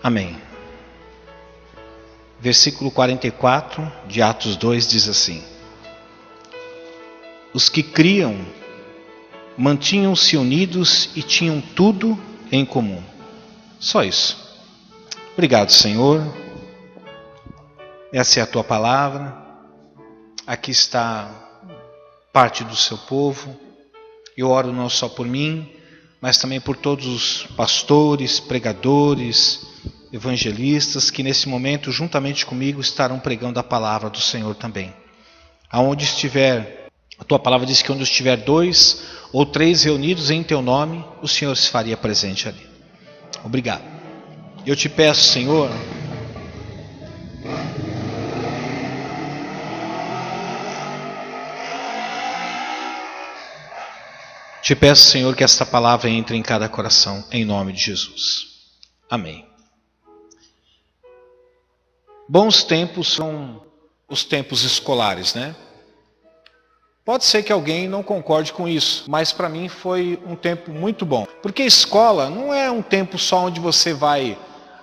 Amém. Versículo 44 de Atos 2 diz assim: os que criam mantinham-se unidos e tinham tudo em comum. Só isso. Obrigado, Senhor. Essa é a tua palavra. Aqui está parte do seu povo. Eu oro não só por mim, mas também por todos os pastores, pregadores, evangelistas que nesse momento, juntamente comigo, estarão pregando a palavra do Senhor também. Aonde estiver, a tua palavra diz que onde estiver 2 ou 3 reunidos em teu nome, o Senhor se faria presente ali. Obrigado. Eu te peço, Senhor, Senhor, que esta palavra entre em cada coração, em nome de Jesus. Amém. Bons tempos são os tempos escolares, né? Pode ser que alguém não concorde com isso, mas para mim foi um tempo muito bom. Porque escola não é um tempo só onde você vai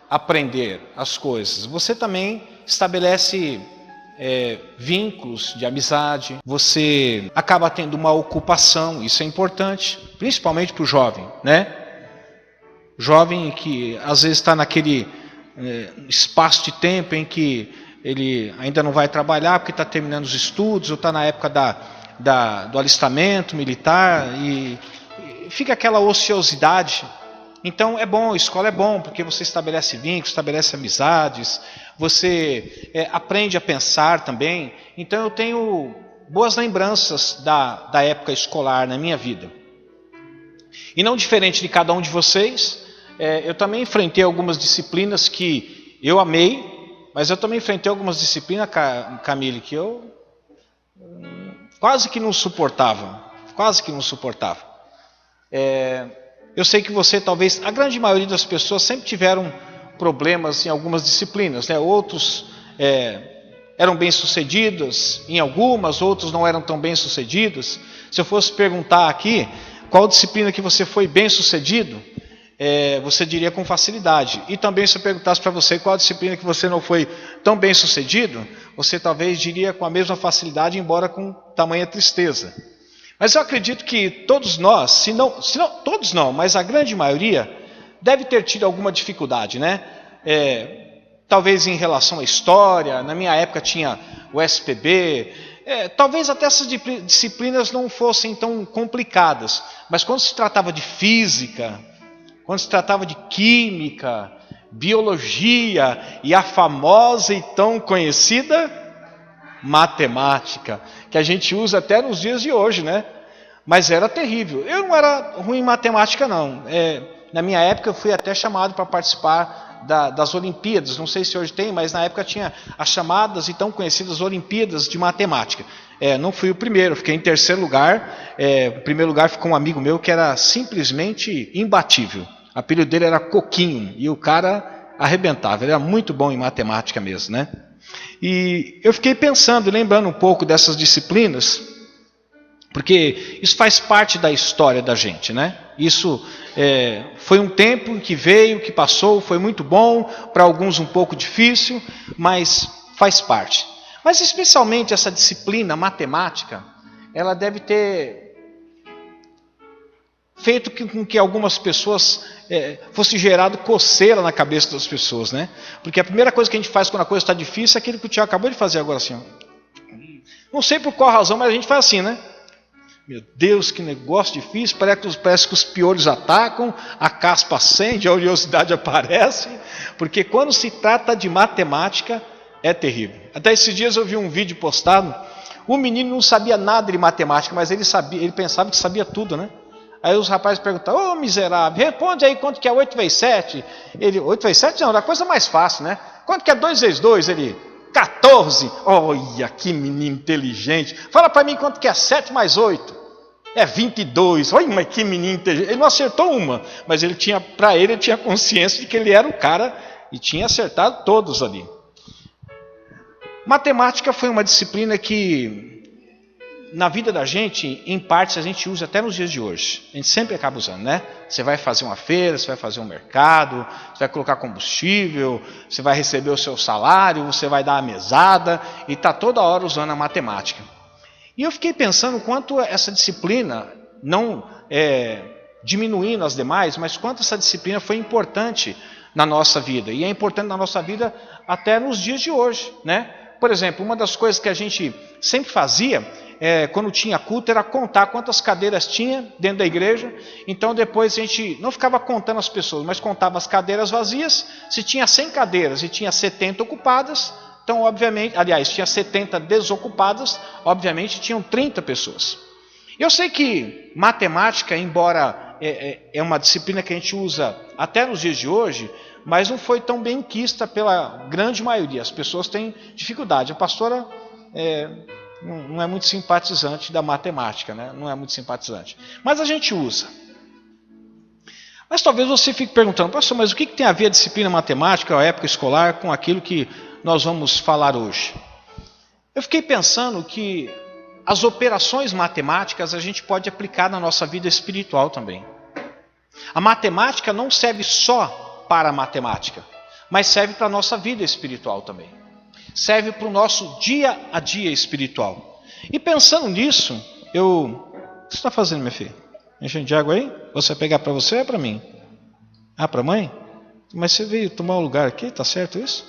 aprender as coisas. Você também estabelece vínculos de amizade, você acaba tendo uma ocupação, isso é importante, principalmente para o jovem, né? Jovem que às vezes está naquele espaço de tempo em que ele ainda não vai trabalhar porque está terminando os estudos, ou está na época do alistamento militar, e fica aquela ociosidade. Então é bom, a escola é bom, porque você estabelece vínculos, estabelece amizades, você aprende a pensar também. Então eu tenho boas lembranças da época escolar na minha vida. E não diferente de cada um de vocês, eu também enfrentei algumas disciplinas que eu amei, mas eu também enfrentei algumas disciplinas, Camille, que eu quase que não suportava. Eu sei que você, talvez, a grande maioria das pessoas sempre tiveram problemas em algumas disciplinas, né? Outros eram bem-sucedidos em algumas, outros não eram tão bem-sucedidos. Se eu fosse perguntar aqui, qual disciplina que você foi bem-sucedido, você diria com facilidade. E também se eu perguntasse para você qual disciplina que você não foi tão bem-sucedido, você talvez diria com a mesma facilidade, embora com tamanha tristeza. Mas eu acredito que todos nós, se não todos não, mas a grande maioria, deve ter tido alguma dificuldade, né? Talvez em relação à história, na minha época tinha o SPB, talvez até essas disciplinas não fossem tão complicadas, mas quando se tratava de física, quando se tratava de química, biologia e a famosa e tão conhecida matemática, que a gente usa até nos dias de hoje, né? Mas era terrível. Eu não era ruim em matemática, não. Na minha época eu fui até chamado para participar das Olimpíadas. Não sei se hoje tem, mas na época tinha as chamadas e tão conhecidas Olimpíadas de Matemática. Não fui o primeiro, fiquei em terceiro lugar. Em primeiro lugar ficou um amigo meu que era simplesmente imbatível. O apelido dele era Coquinho, e o cara arrebentava. Ele era muito bom em matemática mesmo, né? E eu fiquei pensando, lembrando um pouco dessas disciplinas, porque isso faz parte da história da gente, né? Isso foi um tempo que veio, que passou, foi muito bom, para alguns um pouco difícil, mas faz parte. Mas especialmente essa disciplina matemática, ela deve ter feito com que algumas pessoas fosse gerado coceira na cabeça das pessoas, né? Porque a primeira coisa que a gente faz quando a coisa está difícil é aquilo que o Tiago acabou de fazer agora assim. Ó. Não sei por qual razão, mas a gente faz assim, né? Meu Deus, que negócio difícil, parece que os piolhos atacam, a caspa acende, a oleosidade aparece, porque quando se trata de matemática, é terrível. Até esses dias eu vi um vídeo postado, o menino não sabia nada de matemática, mas ele pensava que sabia tudo, né? Aí os rapazes perguntaram, ô miserável, responde aí quanto que é 8 vezes 7. Ele, 8 vezes 7 não, era a coisa mais fácil, né? Quanto que é 2 vezes 2? Ele, 14. Olha, que menino inteligente. Fala para mim quanto que é 7 mais 8. É 22. Olha, mas que menino inteligente. Ele não acertou uma, mas ele tinha consciência de que ele era o cara e tinha acertado todos ali. Matemática foi uma disciplina que na vida da gente, em partes, a gente usa até nos dias de hoje. A gente sempre acaba usando, né? Você vai fazer uma feira, você vai fazer um mercado, você vai colocar combustível, você vai receber o seu salário, você vai dar a mesada, e está toda hora usando a matemática. E eu fiquei pensando quanto essa disciplina, não diminuindo as demais, mas quanto essa disciplina foi importante na nossa vida. E é importante na nossa vida até nos dias de hoje, né? Por exemplo, uma das coisas que a gente sempre fazia, quando tinha culto, era contar quantas cadeiras tinha dentro da igreja. Então depois a gente não ficava contando as pessoas, mas contava as cadeiras vazias. Se tinha 100 cadeiras e tinha 70 ocupadas, então obviamente, aliás, tinha 70 desocupadas, obviamente tinham 30 pessoas. Eu sei que matemática, embora é uma disciplina que a gente usa até nos dias de hoje, mas não foi tão bem quista pela grande maioria. As pessoas têm dificuldade. A pastora não é muito simpatizante da matemática, né? Não é muito simpatizante. Mas a gente usa. Mas talvez você fique perguntando, pastor, mas o que tem a ver a disciplina matemática, a época escolar, com aquilo que nós vamos falar hoje? Eu fiquei pensando que as operações matemáticas a gente pode aplicar na nossa vida espiritual também. A matemática não serve só para a matemática, mas serve para a nossa vida espiritual também. Serve para o nosso dia a dia espiritual. E pensando nisso, o que você está fazendo, minha filha? Enchendo de água aí? Você vai pegar para você ou é para mim? Ah, para a mãe? Mas você veio tomar um lugar aqui, tá certo isso?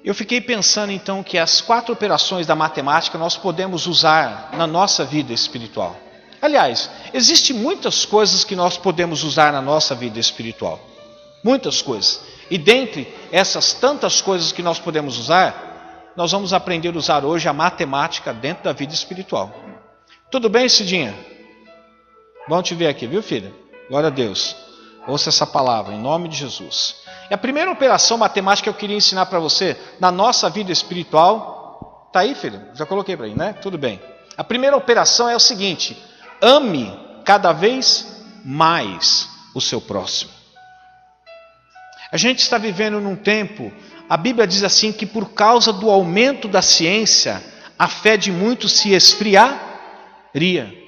Eu fiquei pensando então que as 4 operações da matemática nós podemos usar na nossa vida espiritual. Aliás, existem muitas coisas que nós podemos usar na nossa vida espiritual. Muitas coisas. E dentre essas tantas coisas que nós podemos usar, nós vamos aprender a usar hoje a matemática dentro da vida espiritual. Tudo bem, Cidinha? Bom te ver aqui, viu, filha? Glória a Deus. Ouça essa palavra, em nome de Jesus. E a primeira operação matemática que eu queria ensinar para você, na nossa vida espiritual, está aí, filha? Já coloquei para aí, né? Tudo bem. A primeira operação é o seguinte: ame cada vez mais o seu próximo. A gente está vivendo num tempo, a Bíblia diz assim, que por causa do aumento da ciência, a fé de muitos se esfriaria.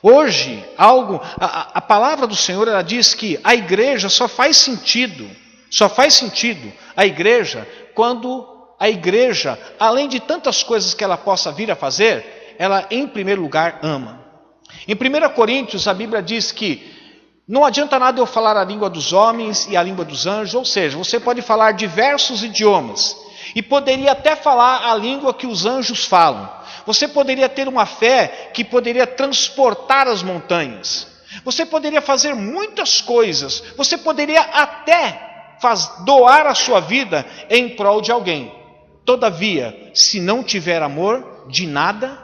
Hoje, a palavra do Senhor, ela diz que a igreja só faz sentido a igreja quando a igreja, além de tantas coisas que ela possa vir a fazer, ela em primeiro lugar ama. Em 1 Coríntios, a Bíblia diz que não adianta nada eu falar a língua dos homens e a língua dos anjos, ou seja, você pode falar diversos idiomas e poderia até falar a língua que os anjos falam. Você poderia ter uma fé que poderia transportar as montanhas. Você poderia fazer muitas coisas. Você poderia até doar a sua vida em prol de alguém. Todavia, se não tiver amor, de nada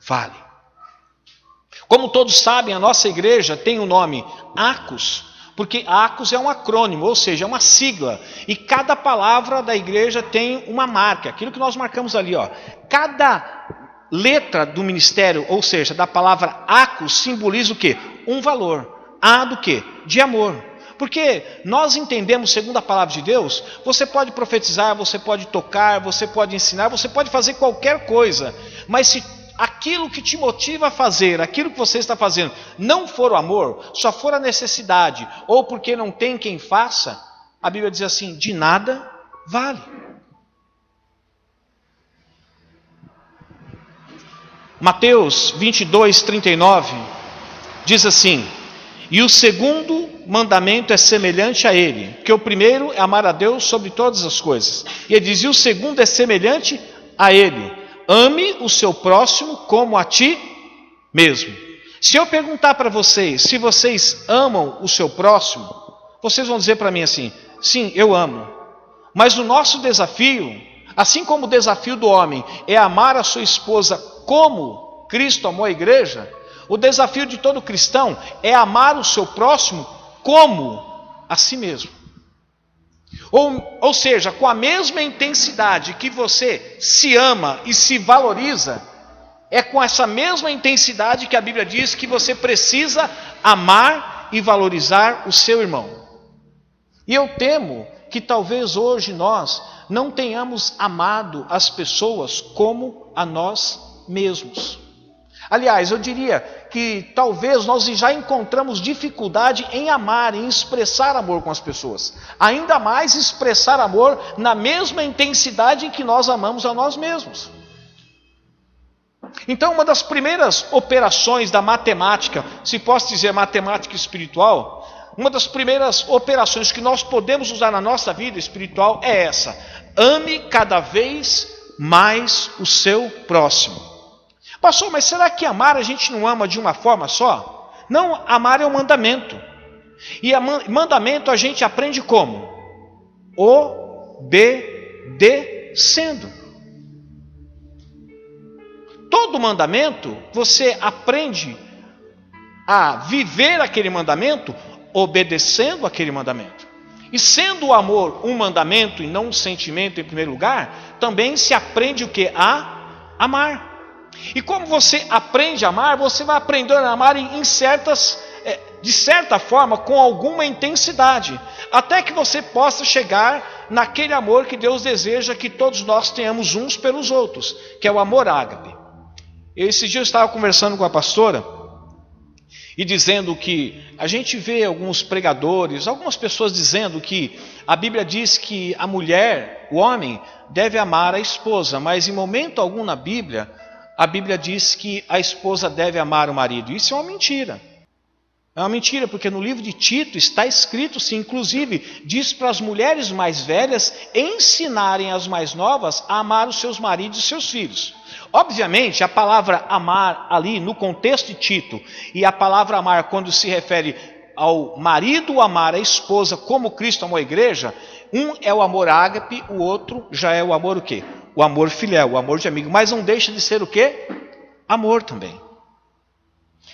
vale. Como todos sabem, a nossa igreja tem o nome ACOS, porque ACOS é um acrônimo, ou seja, é uma sigla. E cada palavra da igreja tem uma marca, aquilo que nós marcamos ali, ó. Cada letra do ministério, ou seja, da palavra ACOS, simboliza o quê? Um valor. A do quê? De amor. Porque nós entendemos, segundo a palavra de Deus, você pode profetizar, você pode tocar, você pode ensinar, você pode fazer qualquer coisa, mas se aquilo que te motiva a fazer, aquilo que você está fazendo, não for o amor, só for a necessidade, ou porque não tem quem faça, a Bíblia diz assim, de nada vale. Mateus 22, 39, diz assim, e o segundo mandamento é semelhante a ele, que o primeiro é amar a Deus sobre todas as coisas. E ele diz, e o segundo é semelhante a ele, ame o seu próximo como a ti mesmo. Se eu perguntar para vocês, se vocês amam o seu próximo, vocês vão dizer para mim assim, sim, eu amo. Mas o nosso desafio, assim como o desafio do homem é amar a sua esposa como Cristo amou a igreja, o desafio de todo cristão é amar o seu próximo como a si mesmo. Ou seja, com a mesma intensidade que você se ama e se valoriza, é com essa mesma intensidade que a Bíblia diz que você precisa amar e valorizar o seu irmão. E eu temo que talvez hoje nós não tenhamos amado as pessoas como a nós mesmos. Aliás, eu diria que talvez nós já encontramos dificuldade em amar, em expressar amor com as pessoas. Ainda mais expressar amor na mesma intensidade em que nós amamos a nós mesmos. Então, uma das primeiras operações da matemática, se posso dizer matemática espiritual, uma das primeiras operações que nós podemos usar na nossa vida espiritual é essa: ame cada vez mais o seu próximo. Pastor, mas será que amar a gente não ama de uma forma só? Não, amar é um mandamento. E mandamento a gente aprende como? Obedecendo. Todo mandamento, você aprende a viver aquele mandamento obedecendo aquele mandamento. E sendo o amor um mandamento e não um sentimento em primeiro lugar, também se aprende o que? A amar. E como você aprende a amar, você vai aprendendo a amar de certa forma, com alguma intensidade, até que você possa chegar naquele amor que Deus deseja que todos nós tenhamos uns pelos outros, que é o amor ágape. Esses dias eu estava conversando com a pastora e dizendo que a gente vê alguns pregadores, algumas pessoas dizendo que a Bíblia diz que a mulher, o homem, deve amar a esposa, mas em momento algum na Bíblia, a Bíblia diz que a esposa deve amar o marido. Isso é uma mentira. É uma mentira, porque no livro de Tito está escrito, sim, inclusive, diz para as mulheres mais velhas ensinarem as mais novas a amar os seus maridos e seus filhos. Obviamente, a palavra amar ali, no contexto de Tito, e a palavra amar quando se refere ao marido amar a esposa como Cristo amou a igreja, um é o amor ágape, o outro já é o amor o quê? O amor filial, o amor de amigo, mas não deixa de ser o quê? Amor também.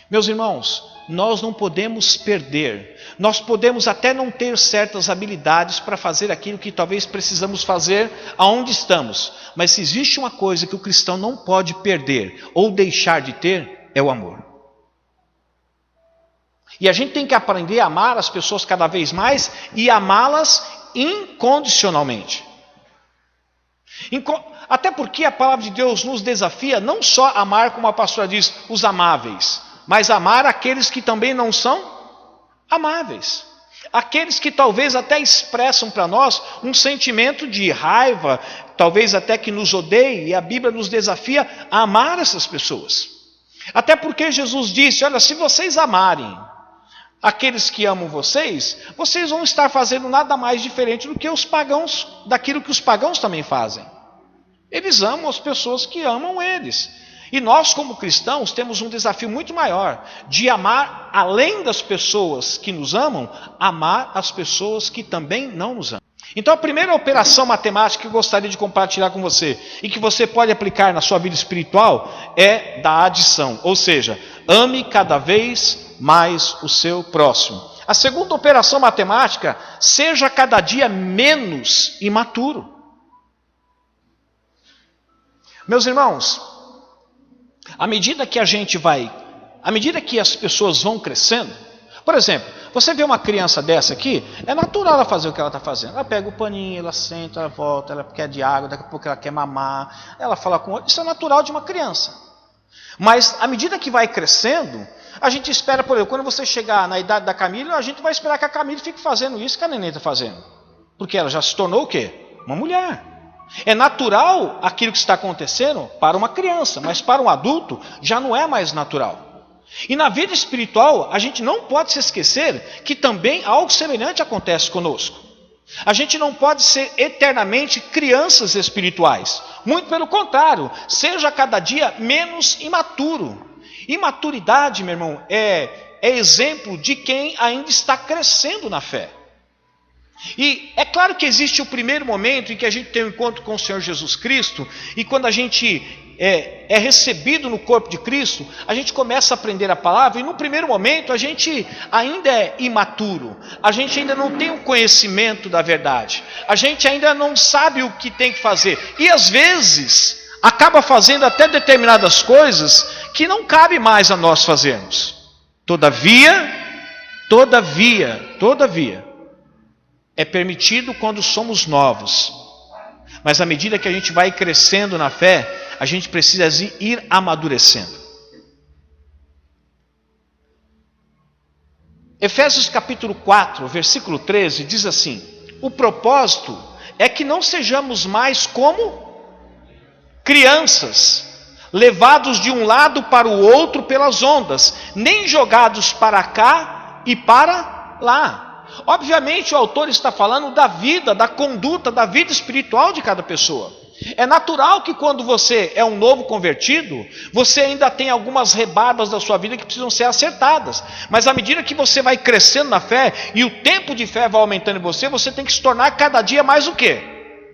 Meus irmãos, nós não podemos perder, nós podemos até não ter certas habilidades para fazer aquilo que talvez precisamos fazer aonde estamos, mas se existe uma coisa que o cristão não pode perder ou deixar de ter, é o amor. E a gente tem que aprender a amar as pessoas cada vez mais e amá-las incondicionalmente. Até porque a palavra de Deus nos desafia não só a amar, como a pastora diz, os amáveis, mas amar aqueles que também não são amáveis. Aqueles que talvez até expressam para nós um sentimento de raiva, talvez até que nos odeiem, e a Bíblia nos desafia a amar essas pessoas. Até porque Jesus disse, olha, se vocês amarem aqueles que amam vocês, vocês vão estar fazendo nada mais diferente do que os pagãos, daquilo que os pagãos também fazem. Eles amam as pessoas que amam eles. E nós, como cristãos, temos um desafio muito maior, de amar, além das pessoas que nos amam, amar as pessoas que também não nos amam. Então a primeira operação matemática que eu gostaria de compartilhar com você, e que você pode aplicar na sua vida espiritual, é da adição. Ou seja, ame cada vez mais o seu próximo. A segunda operação matemática, seja cada dia menos imaturo. Meus irmãos, à medida que as pessoas vão crescendo, por exemplo, você vê uma criança dessa aqui, é natural ela fazer o que ela está fazendo. Ela pega o paninho, ela senta, ela volta, ela quer de água, daqui a pouco ela quer mamar, ela fala com o outro. Isso é natural de uma criança. Mas à medida que vai crescendo, a gente espera, por exemplo, quando você chegar na idade da Camila, a gente vai esperar que a Camila fique fazendo isso que a neném está fazendo. Porque ela já se tornou o quê? Uma mulher. É natural aquilo que está acontecendo para uma criança, mas para um adulto já não é mais natural. E na vida espiritual, a gente não pode se esquecer que também algo semelhante acontece conosco. A gente não pode ser eternamente crianças espirituais. Muito pelo contrário, seja cada dia menos imaturo. Imaturidade, meu irmão, é exemplo de quem ainda está crescendo na fé. E é claro que existe o primeiro momento em que a gente tem um encontro com o Senhor Jesus Cristo, e quando a gente é recebido no corpo de Cristo, a gente começa a aprender a palavra, e no primeiro momento a gente ainda é imaturo, a gente ainda não tem o conhecimento da verdade, a gente ainda não sabe o que tem que fazer, e às vezes acaba fazendo até determinadas coisas que não cabe mais a nós fazermos. Todavia, é permitido quando somos novos Mas à medida que a gente vai crescendo na fé, a gente precisa ir amadurecendo. Efésios capítulo 4, versículo 13, diz assim: o propósito é que não sejamos mais como crianças, levados de um lado para o outro pelas ondas, nem jogados para cá e para lá. Obviamente o autor está falando da vida, da conduta, da vida espiritual de cada pessoa. É natural que quando você é um novo convertido, você ainda tem algumas rebardas da sua vida que precisam ser acertadas. Mas à medida que você vai crescendo na fé e o tempo de fé vai aumentando em você, você tem que se tornar cada dia mais o quê?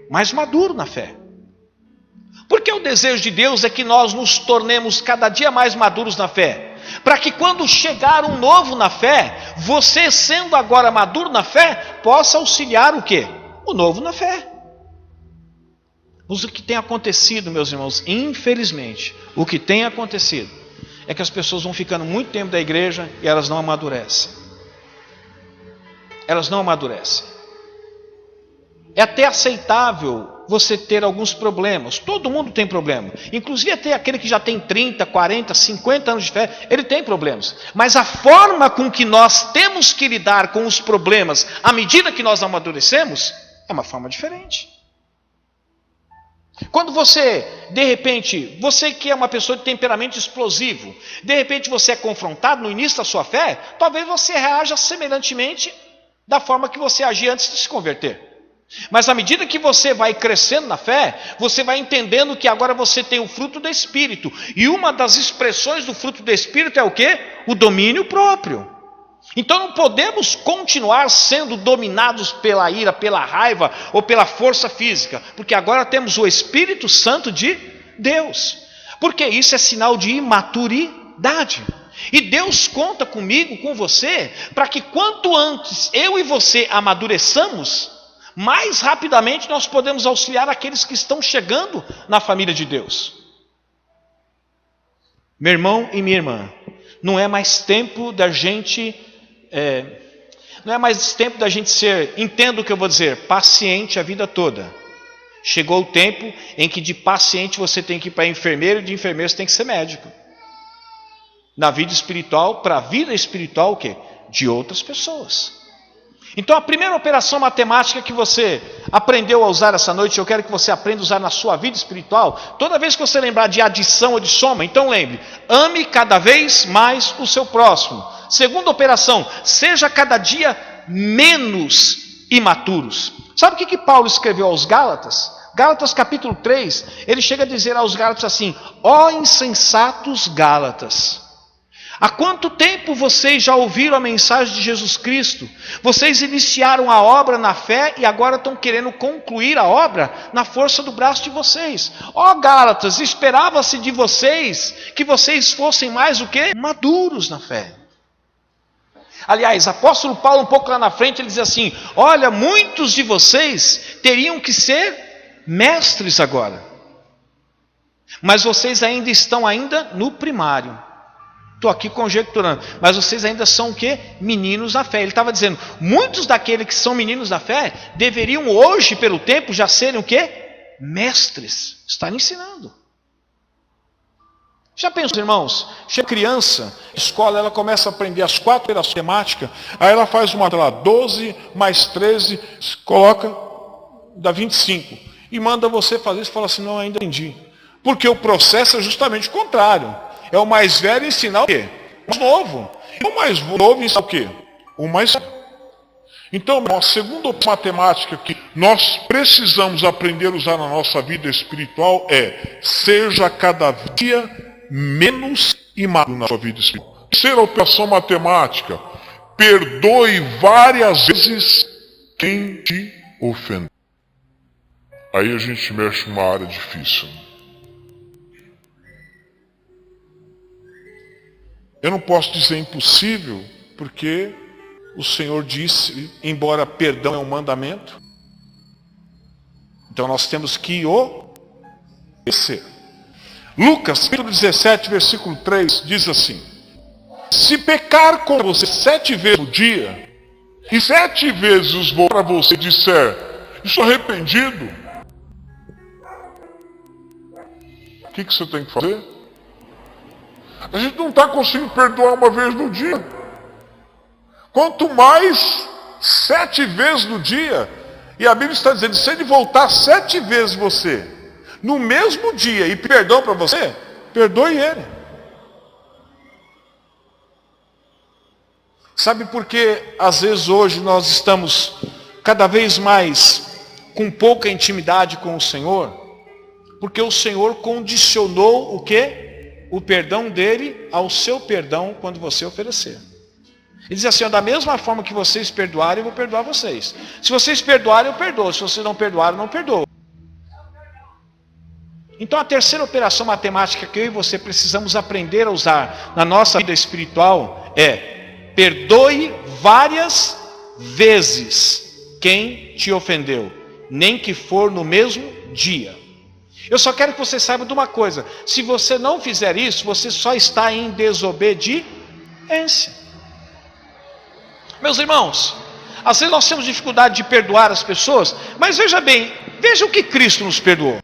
Mais maduro na fé. Porque o desejo de Deus é que nós nos tornemos cada dia mais maduros na fé. Para que quando chegar um novo na fé, você sendo agora maduro na fé, possa auxiliar o quê? O novo na fé. Mas o que tem acontecido, meus irmãos, infelizmente, o que tem acontecido é que as pessoas vão ficando muito tempo da igreja e elas não amadurecem. Elas não amadurecem. É até aceitável você ter alguns problemas. Todo mundo tem problema. Inclusive até aquele que já tem 30, 40, 50 anos de fé, ele tem problemas. Mas a forma com que nós temos que lidar com os problemas à medida que nós amadurecemos é uma forma diferente. Quando você, de repente, você que é uma pessoa de temperamento explosivo, de repente você é confrontado no início da sua fé, talvez você reaja semelhantemente da forma que você agia antes de se converter. Mas à medida que você vai crescendo na fé, você vai entendendo que agora você tem o fruto do Espírito. E uma das expressões do fruto do Espírito é o quê? O domínio próprio. Então não podemos continuar sendo dominados pela ira, pela raiva ou pela força física. Porque agora temos o Espírito Santo de Deus. Porque isso é sinal de imaturidade. E Deus conta comigo, com você, para que quanto antes eu e você amadureçamos, mais rapidamente nós podemos auxiliar aqueles que estão chegando na família de Deus. Meu irmão e minha irmã, não é mais tempo da gente ser, entenda o que eu vou dizer, paciente a vida toda. Chegou o tempo em que de paciente você tem que ir para enfermeiro e de enfermeiro você tem que ser médico. Na vida espiritual, para a vida espiritual o quê? De outras pessoas. Então a primeira operação matemática que você aprendeu a usar essa noite, eu quero que você aprenda a usar na sua vida espiritual, toda vez que você lembrar de adição ou de soma, então lembre, ame cada vez mais o seu próximo. Segunda operação, seja cada dia menos imaturos. Sabe o que Paulo escreveu aos Gálatas? Gálatas capítulo 3, ele chega a dizer aos Gálatas assim: ó insensatos Gálatas, há quanto tempo vocês já ouviram a mensagem de Jesus Cristo? Vocês iniciaram a obra na fé e agora estão querendo concluir a obra na força do braço de vocês. Ó Gálatas, esperava-se de vocês que vocês fossem mais o quê? Maduros na fé. Aliás, apóstolo Paulo um pouco lá na frente ele diz assim: olha, muitos de vocês teriam que ser mestres agora. Mas vocês ainda estão no primário. Estou aqui conjecturando, mas vocês ainda são o quê? Meninos da fé. Ele estava dizendo, muitos daqueles que são meninos da fé, deveriam hoje, pelo tempo, já serem o quê? Mestres. Estar ensinando. Já pensou, irmãos? Chega criança, escola, ela começa a aprender as 4 operações matemáticas, aí ela faz uma lá, 12 mais 13, coloca, dá 25. E manda você fazer isso e fala assim, não, ainda entendi. Porque o processo é justamente o contrário. É o mais velho ensinar o quê? O mais novo. E o mais novo ensinar o quê? O mais velho. Então, a segunda matemática que nós precisamos aprender a usar na nossa vida espiritual é: seja cada dia menos imaturo na sua vida espiritual. Terceira operação matemática: perdoe várias vezes quem te ofendeu. Aí a gente mexe numa área difícil. Eu não posso dizer impossível, porque o Senhor disse, embora perdão é um mandamento, então nós temos que obedecer. Lucas, capítulo 17, versículo 3, diz assim: se pecar contra você 7 vezes no dia, e 7 vezes voltar para você e disser, estou arrependido, O que você tem que fazer? A gente não está conseguindo perdoar uma vez no dia. Quanto mais 7 vezes no dia. E a Bíblia está dizendo, se ele voltar 7 vezes você, no mesmo dia, e perdão para você, perdoe ele. Sabe por que às vezes hoje nós estamos cada vez mais com pouca intimidade com o Senhor? Porque o Senhor condicionou o quê? O perdão dele ao seu perdão quando você oferecer. Ele diz assim, da mesma forma que vocês perdoarem, eu vou perdoar vocês. Se vocês perdoarem, eu perdoo. Se vocês não perdoarem, eu não perdoo. Então a terceira operação matemática que eu e você precisamos aprender a usar na nossa vida espiritual é: perdoe várias vezes quem te ofendeu, nem que for no mesmo dia. Eu só quero que você saiba de uma coisa: se você não fizer isso, você só está em desobediência. Meus irmãos, às vezes nós temos dificuldade de perdoar as pessoas, mas veja bem, veja o que Cristo nos perdoou.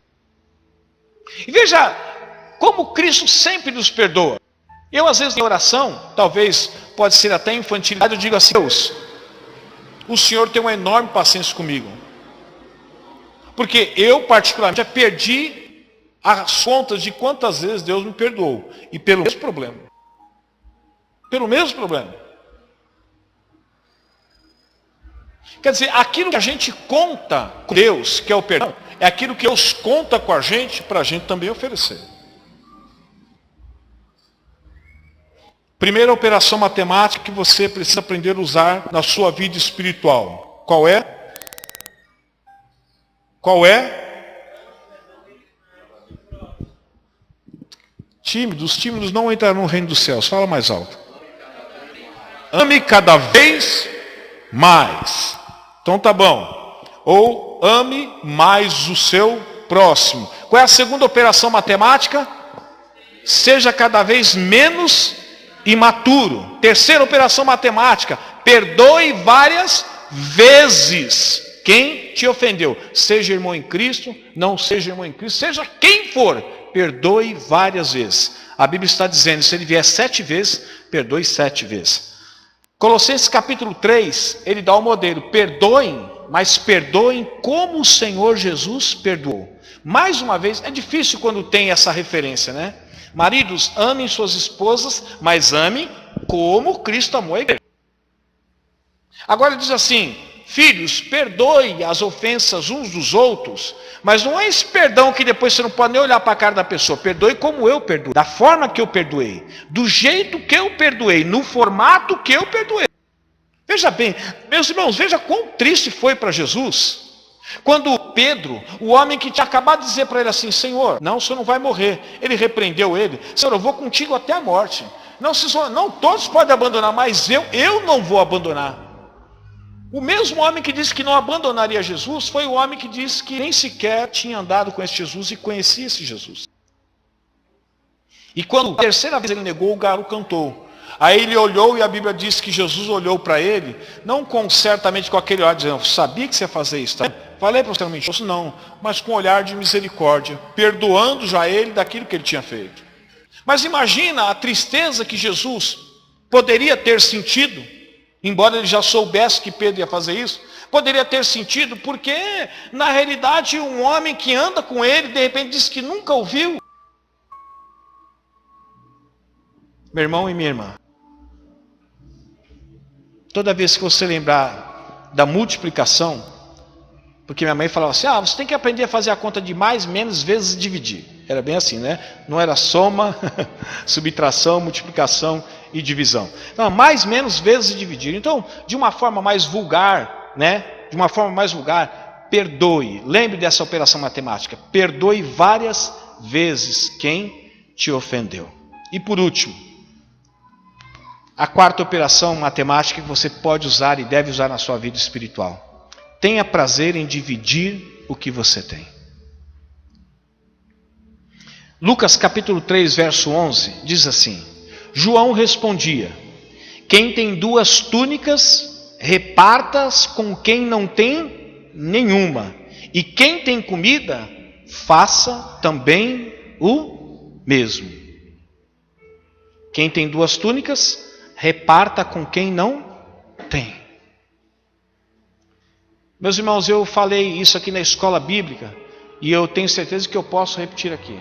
E veja como Cristo sempre nos perdoa. Eu às vezes em oração, talvez pode ser até infantilidade, eu digo assim: Deus, o Senhor tem uma enorme paciência comigo. Porque eu particularmente já perdi as contas de quantas vezes Deus me perdoou. E pelo mesmo problema. Pelo mesmo problema. Quer dizer, aquilo que a gente conta com Deus, que é o perdão, é aquilo que Deus conta com a gente, para a gente também oferecer. Primeira operação matemática que você precisa aprender a usar na sua vida espiritual. Qual é? Qual é? Tímidos, tímidos não entrarão no reino dos céus. Fala mais alto. Ame cada vez mais. Então tá bom. Ou ame mais o seu próximo. Qual é a segunda operação matemática? Seja cada vez menos imaturo. Terceira operação matemática: perdoe várias vezes quem te ofendeu. Seja irmão em Cristo, não seja irmão em Cristo, seja quem for, perdoe várias vezes. A Bíblia está dizendo, se ele vier 7 vezes, perdoe 7 vezes. Colossenses capítulo 3, ele dá o modelo: perdoem, mas perdoem como o Senhor Jesus perdoou. Mais uma vez, é difícil quando tem essa referência, né? Maridos, amem suas esposas, mas amem como Cristo amou a igreja. Agora ele diz assim: filhos, perdoe as ofensas uns dos outros, mas não é esse perdão que depois você não pode nem olhar para a cara da pessoa. Perdoe como eu perdoei, da forma que eu perdoei, do jeito que eu perdoei, no formato que eu perdoei. Veja bem, meus irmãos, veja quão triste foi para Jesus quando Pedro, o homem que tinha acabado de dizer para ele assim: Senhor, não, o senhor não vai morrer. Ele repreendeu ele: Senhor, eu vou contigo até a morte. Não, todos podem abandonar, mas eu não vou abandonar. O mesmo homem que disse que não abandonaria Jesus foi o homem que disse que nem sequer tinha andado com esse Jesus e conhecia esse Jesus. E quando a terceira vez ele negou, o galo cantou. Aí ele olhou, e a Bíblia diz que Jesus olhou para ele, não certamente com aquele olhar dizendo: sabia que você ia fazer isso, tá? Falei para você não mentir. Não, mas com um olhar de misericórdia, perdoando já ele daquilo que ele tinha feito. Mas imagina a tristeza que Jesus poderia ter sentido, embora ele já soubesse que Pedro ia fazer isso. Poderia ter sentido, porque na realidade um homem que anda com ele, de repente diz que nunca ouviu. Meu irmão e minha irmã, toda vez que você lembrar da multiplicação, porque minha mãe falava assim: você tem que aprender a fazer a conta de mais, menos, vezes e dividir. Era bem assim, né? Não era soma, subtração, multiplicação e divisão. Então, mais, menos, vezes e dividir. Então, de uma forma mais vulgar, né? De uma forma mais vulgar, perdoe. Lembre dessa operação matemática. Perdoe várias vezes quem te ofendeu. E por último, a quarta operação matemática que você pode usar e deve usar na sua vida espiritual: tenha prazer em dividir o que você tem. Lucas capítulo 3, verso 11, diz assim: João respondia: quem tem 2 túnicas, reparta-as com quem não tem nenhuma. E quem tem comida, faça também o mesmo. Quem tem 2 túnicas, reparta com quem não tem. Meus irmãos, eu falei isso aqui na escola bíblica e eu tenho certeza que eu posso repetir aqui.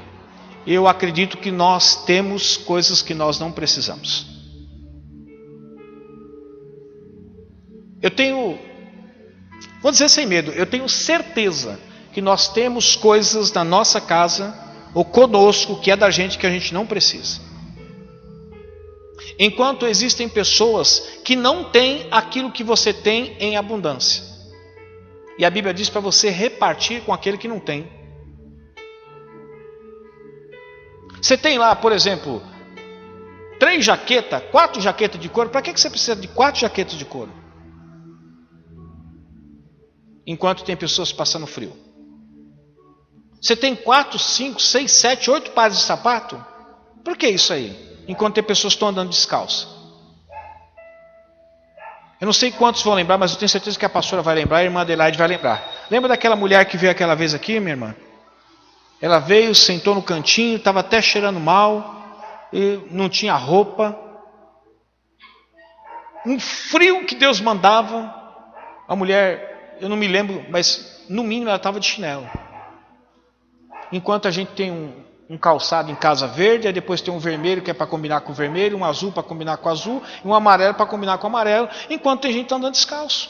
Eu acredito que nós temos coisas que nós não precisamos. Vou dizer sem medo, eu tenho certeza que nós temos coisas na nossa casa ou conosco que é da gente que a gente não precisa. Enquanto existem pessoas que não têm aquilo que você tem em abundância. E a Bíblia diz para você repartir com aquele que não tem. Você tem lá, por exemplo, 3 jaquetas, 4 jaquetas de couro. Para que você precisa de 4 jaquetas de couro? Enquanto tem pessoas passando frio. Você tem 4, 5, 6, 7, 8 pares de sapato? Por que isso aí? Enquanto tem pessoas que estão andando descalças. Eu não sei quantos vão lembrar, mas eu tenho certeza que a pastora vai lembrar, a irmã Adelaide vai lembrar. Lembra daquela mulher que veio aquela vez aqui, minha irmã? Ela veio, sentou no cantinho, estava até cheirando mal, e não tinha roupa. Um frio que Deus mandava. A mulher, eu não me lembro, mas no mínimo ela estava de chinelo. Enquanto a gente tem um calçado em casa verde, aí depois tem um vermelho que é para combinar com o vermelho, um azul para combinar com o azul, e um amarelo para combinar com o amarelo, enquanto tem gente que está andando descalço.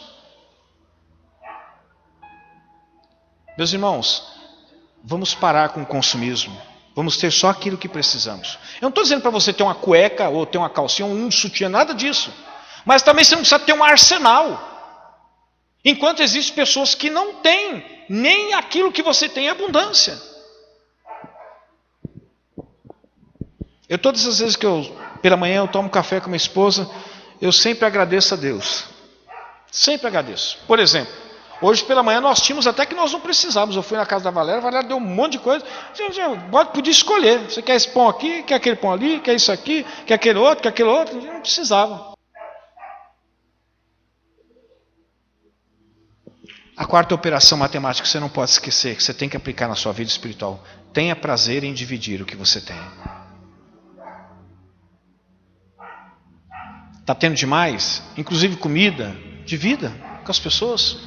Meus irmãos, vamos parar com o consumismo. Vamos ter só aquilo que precisamos. Eu não estou dizendo para você ter uma cueca, ou ter uma calcinha, ou um sutiã, nada disso. Mas também você não precisa ter um arsenal. Enquanto existem pessoas que não têm nem aquilo que você tem em abundância. Eu todas as vezes que pela manhã eu tomo café com minha esposa, eu sempre agradeço a Deus. Sempre agradeço. Por exemplo, hoje pela manhã nós tínhamos até que nós não precisávamos. Eu fui na casa da Valéria, a Valéria deu um monte de coisa. Podia escolher. Você quer esse pão aqui, quer aquele pão ali, quer isso aqui, quer aquele outro, quer aquele outro. Não precisava. A 4ª operação matemática que você não pode esquecer, que você tem que aplicar na sua vida espiritual. Tenha prazer em dividir o que você tem. Está tendo demais? Inclusive comida, divida com as pessoas.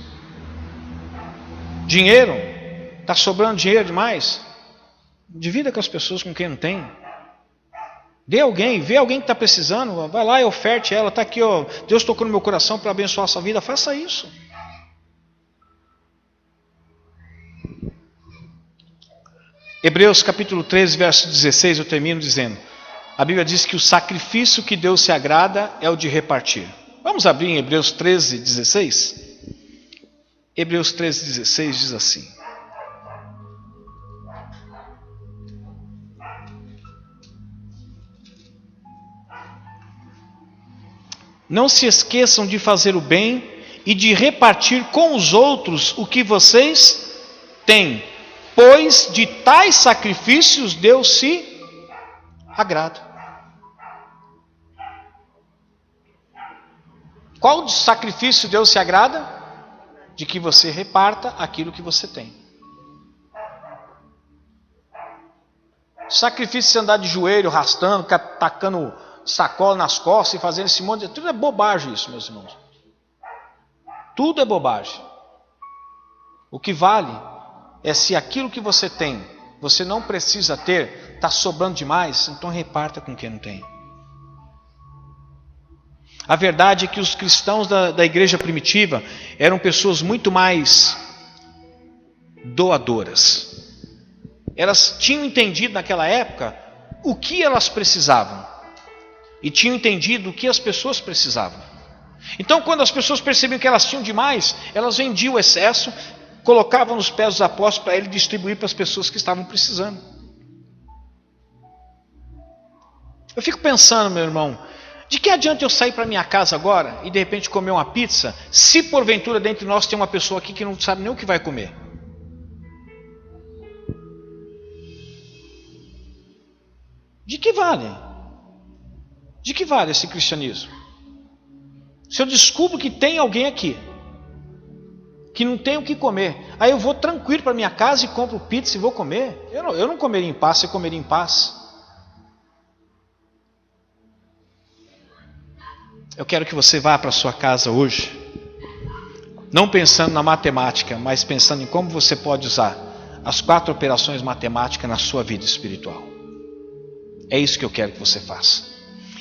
Dinheiro, está sobrando dinheiro demais? Divida com as pessoas com quem não tem. Dê alguém, vê alguém que está precisando, vai lá e oferte ela. Está aqui, ó, Deus tocou no meu coração para abençoar a sua vida, faça isso. Hebreus capítulo 13, verso 16, eu termino dizendo, a Bíblia diz que o sacrifício que Deus se agrada é o de repartir. Vamos abrir em Hebreus 13, 16? Hebreus 13, 16 diz assim. Não se esqueçam de fazer o bem e de repartir com os outros o que vocês têm, pois de tais sacrifícios Deus se agrada. Qual sacrifício Deus se agrada? De que você reparta aquilo que você tem. Sacrifício de andar de joelho, arrastando, tacando sacola nas costas e fazendo esse monte de... Tudo é bobagem isso, meus irmãos. Tudo é bobagem. O que vale é se aquilo que você tem, você não precisa ter, está sobrando demais, então reparta com quem não tem. A verdade é que os cristãos da igreja primitiva eram pessoas muito mais doadoras. Elas tinham entendido naquela época o que elas precisavam. E tinham entendido o que as pessoas precisavam. Então, quando as pessoas percebiam que elas tinham demais, elas vendiam o excesso, colocavam nos pés dos apóstolos para ele distribuir para as pessoas que estavam precisando. Eu fico pensando, meu irmão, de que adianta eu sair para minha casa agora e de repente comer uma pizza, se porventura dentre nós tem uma pessoa aqui que não sabe nem o que vai comer? De que vale? De que vale esse cristianismo? Se eu descubro que tem alguém aqui que não tem o que comer, aí eu vou tranquilo para minha casa e compro pizza e vou comer. Eu não comeria em paz, você comeria em paz. Eu quero que você vá para a sua casa hoje, não pensando na matemática, mas pensando em como você pode usar as 4 operações matemáticas na sua vida espiritual. É isso que eu quero que você faça.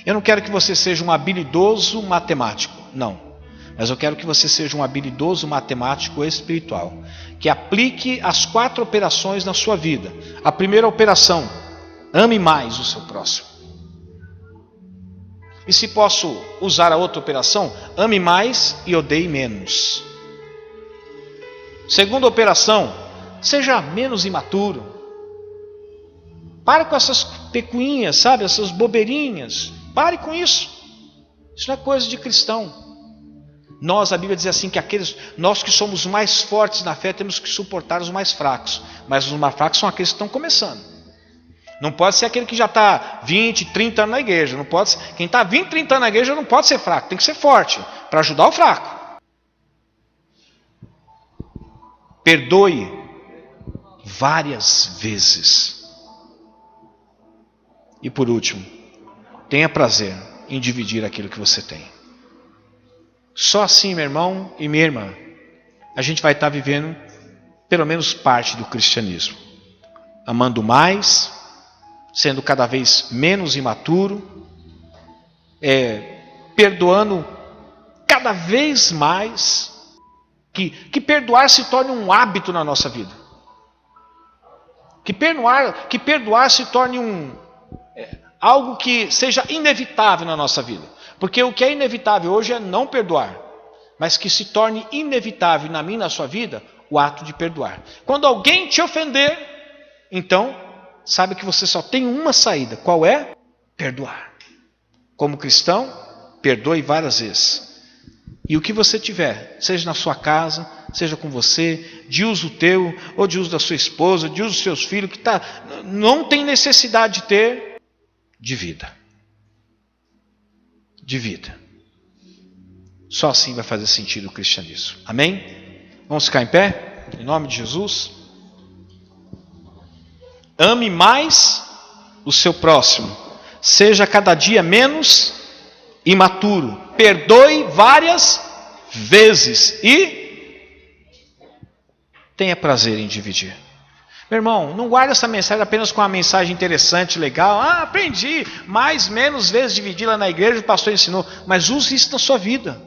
Eu não quero que você seja um habilidoso matemático, não. Mas eu quero que você seja um habilidoso matemático espiritual, que aplique as 4 operações na sua vida. A primeira operação: ame mais o seu próximo. E se posso usar a outra operação, ame mais e odeie menos. Segunda operação: seja menos imaturo. Pare com essas pecuinhas, sabe? Essas bobeirinhas. Pare com isso. Isso não é coisa de cristão. A Bíblia diz assim, que nós que somos mais fortes na fé, temos que suportar os mais fracos. Mas os mais fracos são aqueles que estão começando. Não pode ser aquele que já está 20, 30 anos na igreja. Não pode ser, quem está 20, 30 anos na igreja não pode ser fraco, tem que ser forte, para ajudar o fraco. Perdoe várias vezes. E por último, tenha prazer em dividir aquilo que você tem. Só assim, meu irmão e minha irmã, a gente vai estar vivendo pelo menos parte do cristianismo. Amando mais, sendo cada vez menos imaturo, perdoando cada vez mais, que perdoar se torne um hábito na nossa vida. Que perdoar se torne algo que seja inevitável na nossa vida. Porque o que é inevitável hoje é não perdoar, mas que se torne inevitável na minha e na sua vida o ato de perdoar. Quando alguém te ofender, então, sabe que você só tem uma saída. Qual é? Perdoar. Como cristão, perdoe várias vezes. E o que você tiver, seja na sua casa, seja com você, de uso teu, ou de uso da sua esposa, de uso dos seus filhos, que não tem necessidade de ter, divida. Divida. Só assim vai fazer sentido o cristianismo. Amém? Vamos ficar em pé? Em nome de Jesus. Ame mais o seu próximo. Seja cada dia menos imaturo. Perdoe várias vezes. E tenha prazer em dividir. Meu irmão, não guarde essa mensagem apenas com uma mensagem interessante, legal. Aprendi mais, menos vezes dividir lá na igreja, o pastor ensinou. Mas use isso na sua vida.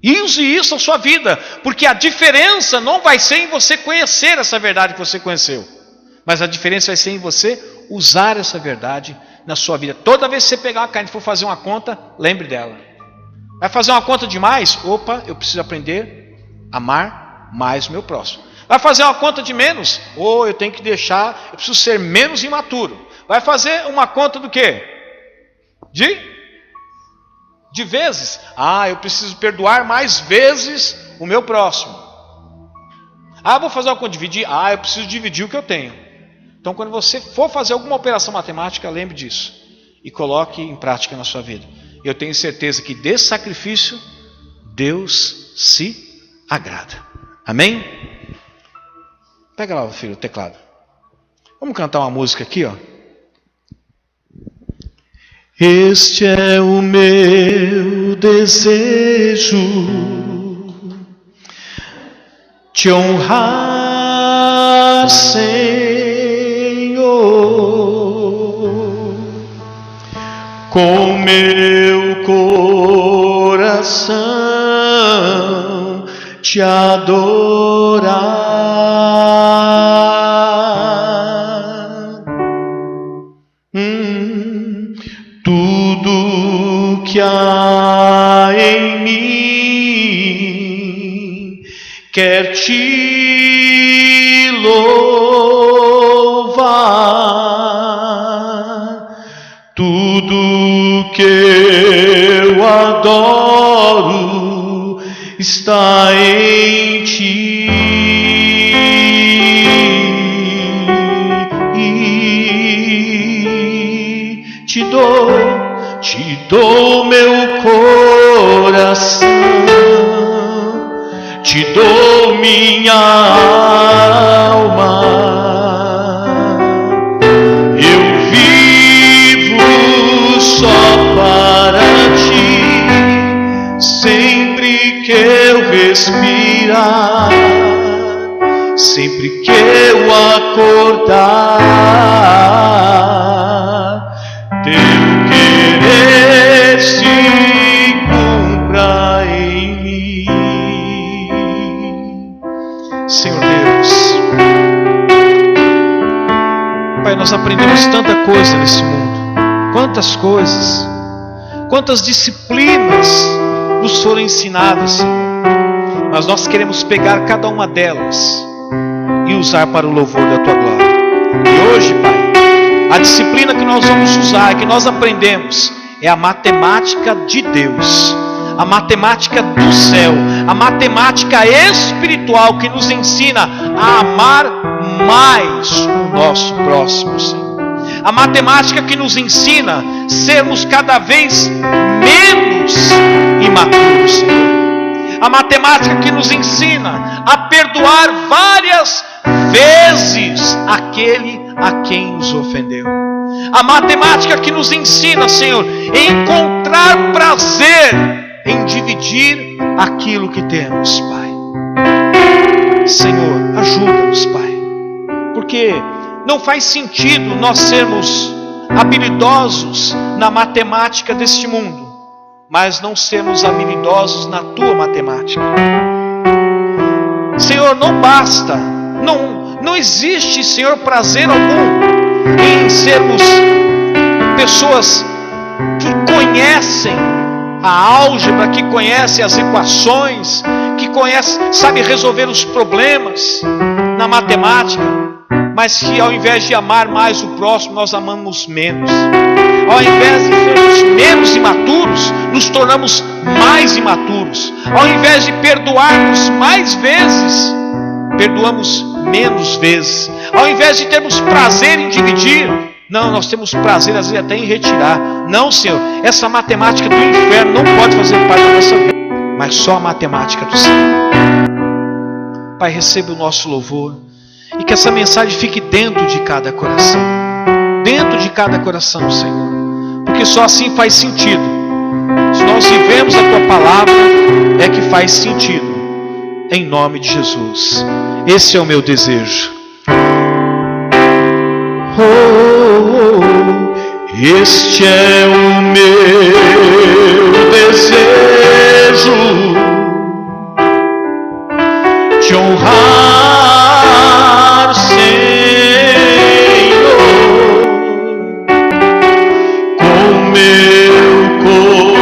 Use isso na sua vida. Porque a diferença não vai ser em você conhecer essa verdade que você conheceu. Mas a diferença vai ser em você usar essa verdade na sua vida. Toda vez que você pegar uma carne e for fazer uma conta, lembre dela. Vai fazer uma conta demais? Opa, eu preciso aprender a amar mais o meu próximo. Vai fazer uma conta de menos? Eu tenho que eu preciso ser menos imaturo. Vai fazer uma conta do quê? De vezes. Eu preciso perdoar mais vezes o meu próximo. Vou fazer uma conta de dividir? Eu preciso dividir o que eu tenho. Então, quando você for fazer alguma operação matemática, lembre disso. E coloque em prática na sua vida. Eu tenho certeza que desse sacrifício, Deus se agrada. Amém? Pega lá, filho, o teclado. Vamos cantar uma música aqui, ó. Este é o meu desejo, te honrar, Senhor, com meu coração te adorar. Tudo que há em mim quer te louvar. Tudo que eu adoro está em ti. Te dou meu coração, te dou minha alma. Eu vivo só para ti. Sempre que eu respirar, sempre que eu acordar, teu querer se cumpra em mim. Senhor Deus, Pai, nós aprendemos tanta coisa nesse mundo, quantas coisas, quantas disciplinas nos foram ensinadas, Senhor. Mas nós queremos pegar cada uma delas e usar para o louvor da Tua glória. E hoje, Pai, a disciplina que nós vamos usar, que nós aprendemos, é a matemática de Deus, a matemática do céu, a matemática espiritual que nos ensina a amar mais o nosso próximo, Senhor. A matemática que nos ensina a sermos cada vez menos imaturos, Senhor. A matemática que nos ensina a perdoar várias vezes aquele a quem nos ofendeu. A matemática que nos ensina, Senhor, a encontrar prazer em dividir aquilo que temos, Pai. Senhor, ajuda-nos, Pai, porque não faz sentido nós sermos habilidosos na matemática deste mundo, mas não sermos habilidosos na Tua matemática. Senhor, não basta, não existe, Senhor, prazer algum em sermos pessoas que conhecem a álgebra, que conhecem as equações, que conhecem, sabem resolver os problemas na matemática, mas que ao invés de amar mais o próximo, nós amamos menos. Ao invés de sermos menos imaturos, nos tornamos mais imaturos. Ao invés de perdoarmos mais vezes, perdoamos menos vezes. Ao invés de termos prazer em dividir, não, nós temos prazer às vezes até em retirar. Não, Senhor, essa matemática do inferno não pode fazer parte da nossa vida, mas só a matemática do céu. Pai, receba o nosso louvor e que essa mensagem fique dentro de cada coração. Dentro de cada coração, Senhor, porque só assim faz sentido. Se nós vivemos a Tua palavra, é que faz sentido. Em nome de Jesus, esse é o meu desejo. Este é o meu desejo, te honrar, Senhor, com meu corpo,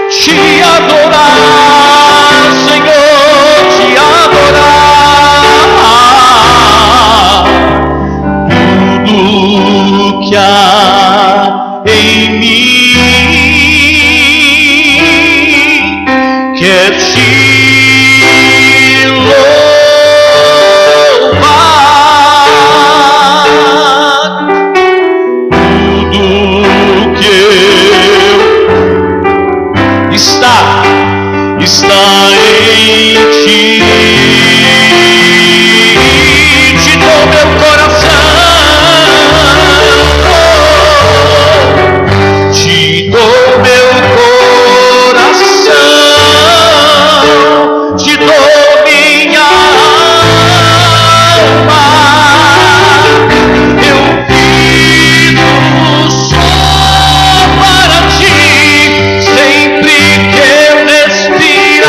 te adorar, Senhor, te adorar, tudo que há em mim quer te louvar, tudo que está em ti. Te dou meu coração, te dou meu coração, te dou minha alma. Eu vivo só para ti, sempre que eu respirar,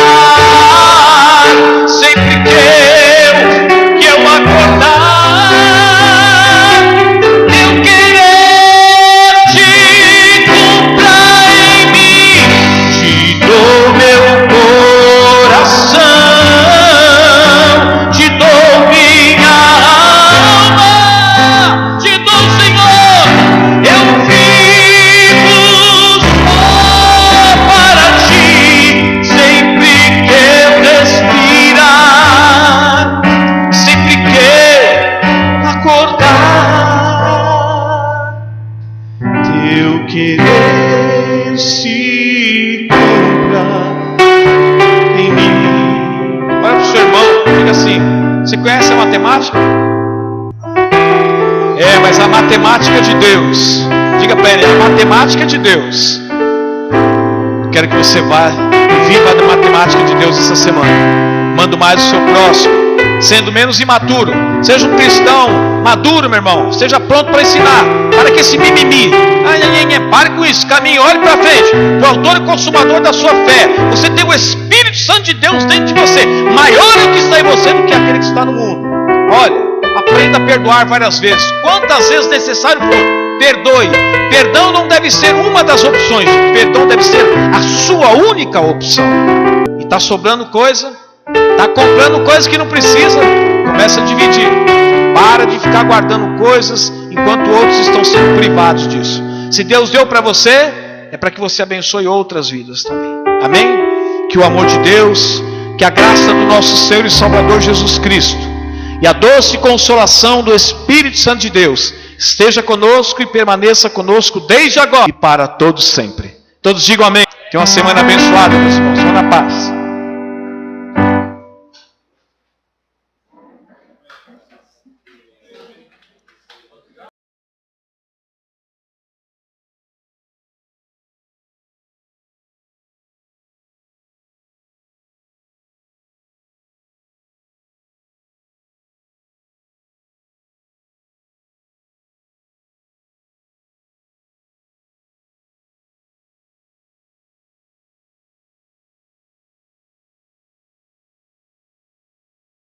sempre que eu acordar, eu querer te comprar em mim. Te dou meu coração, te dou minha alma, te dou, Senhor. Eu vivo só para ti, sempre que eu respirar, sempre que acordar, teu querer se cumpra em mim. Olha para o seu irmão, diga assim: você conhece a matemática? É, mas a matemática de Deus Diga para ele, a matemática de Deus. Quero que você vá e viva a matemática de Deus essa semana. Manda mais o seu próximo, sendo menos imaturo. Seja um cristão maduro, meu irmão. Esteja pronto para ensinar. Para que esse mimimi. Pare com isso, caminhe, olhe para frente. O autor e consumador da sua fé. Você tem o Espírito Santo de Deus dentro de você. Maior é o que está em você do que aquele que está no mundo. Olha, aprenda a perdoar várias vezes. Quantas vezes necessário for. Perdoe. Perdão não deve ser uma das opções. Perdão deve ser a sua única opção. E está sobrando coisa. Está comprando coisa que não precisa. Começa a dividir. Para de ficar guardando coisas enquanto outros estão sendo privados disso. Se Deus deu para você, é para que você abençoe outras vidas também. Amém? Que o amor de Deus, que a graça do nosso Senhor e Salvador Jesus Cristo e a doce consolação do Espírito Santo de Deus esteja conosco e permaneça conosco desde agora e para todos sempre. Todos digam amém. Tenha uma semana abençoada, meus irmãos. Vão na paz.